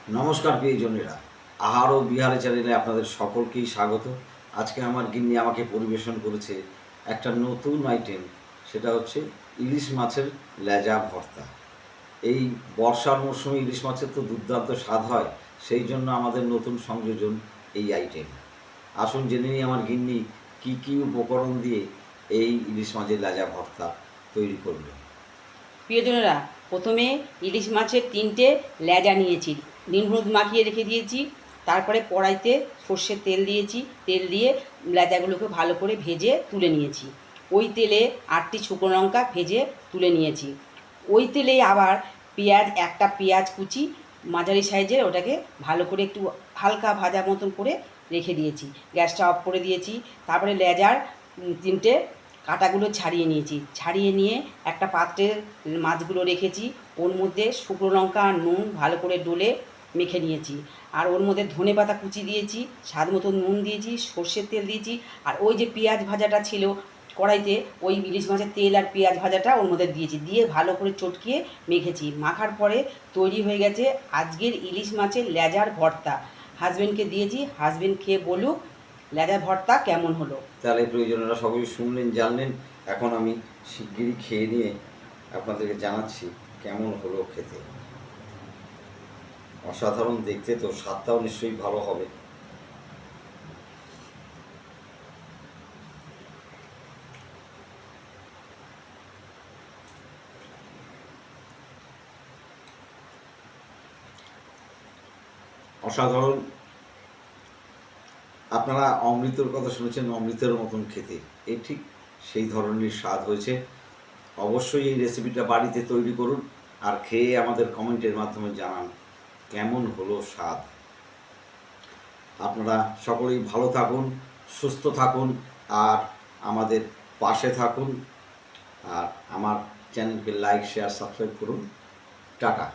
নমস্কার প্রিয়জনেরা, আহার ও বিহারে চ্যানেলে আপনাদের সকলকেই স্বাগত। আজকে আমার গিন্নি আমাকে পরিবেশন করেছে একটা নতুন আইটেম, সেটা হচ্ছে ইলিশ মাছের লেজা ভর্তা। এই বর্ষার মরশুমে ইলিশ মাছের তো দুর্দান্ত স্বাদ হয়, সেই জন্য আমাদের নতুন সংযোজন এই আইটেম। আসুন জেনে নিই আমার গিন্নি কী কী উপকরণ দিয়ে এই ইলিশ মাছের লেজা ভর্তা তৈরি করবে। প্রিয়জনেরা, প্রথমে ইলিশ মাছের 3টে লেজা নিয়েছি, নুন হলুদ মাখিয়ে রেখে দিয়েছি। তারপরে কড়াইতে সর্ষের তেল দিয়েছি, তেল দিয়ে লেজাগুলোকে ভালো করে ভেজে তুলে নিয়েছি। ওই তেলে 8টি শুকনো লঙ্কা ভেজে তুলে নিয়েছি। ওই তেলেই আবার একটা পেঁয়াজ কুচি মাঝারি সাইজের, ওটাকে ভালো করে একটু হালকা ভাজা মতন করে রেখে দিয়েছি। গ্যাসটা অফ করে দিয়েছি। তারপরে লেজার 3টে কাঁটাগুলো ছাড়িয়ে নিয়েছি। ছাড়িয়ে নিয়ে একটা পাত্রে মাছগুলো রেখেছি। ওর মধ্যে শুকনো লঙ্কা আর নুন ভালো করে ডলে মেখে নিয়েছি। আর ওর মধ্যে ধনেপাতা কুচি দিয়েছি, স্বাদ মতো নুন দিয়েছি, সর্ষের তেল দিয়েছি। আর ওই যে পেঁয়াজ ভাজাটা ছিল কড়াইতে, ওই ইলিশ মাছের তেল আর পেঁয়াজ ভাজাটা ওর মধ্যে দিয়েছি, দিয়ে ভালো করে চটকিয়ে মেখেছি। মাখার পরে তৈরি হয়ে গেছে আজকের ইলিশ মাছের লেজার ভর্তা। হাজবেন্ডকে দিয়েছি, হাজবেন্ড খেয়ে বলুক লেজার ভর্তা কেমন হলো। তাহলে প্রয়োজনেরা সকলেই শুনলেন, জানলেন। এখন আমি শিগগিরই খেয়ে নিয়ে আপনাদেরকে জানাচ্ছি কেমন হলো খেতে। অসাধারণ দেখতে, তো স্বাদটাও নিশ্চয়ই ভালো হবে। অসাধারণ। আপনারা অমৃতর কথা শুনেছেন, অমৃতের মতন খেতে, এই ঠিক সেই ধরনের স্বাদ হয়েছে। অবশ্যই এই রেসিপিটা বাড়িতে তৈরি করুন আর খেয়ে আমাদের কমেন্টের মাধ্যমে জানান কেমন হলো স্বাদ। আপনারা সকলেই ভালো থাকুন, সুস্থ থাকুন আর আমাদের পাশে থাকুন। আর আমার চ্যানেলকে লাইক, শেয়ার, সাবস্ক্রাইব করুন। টাটা।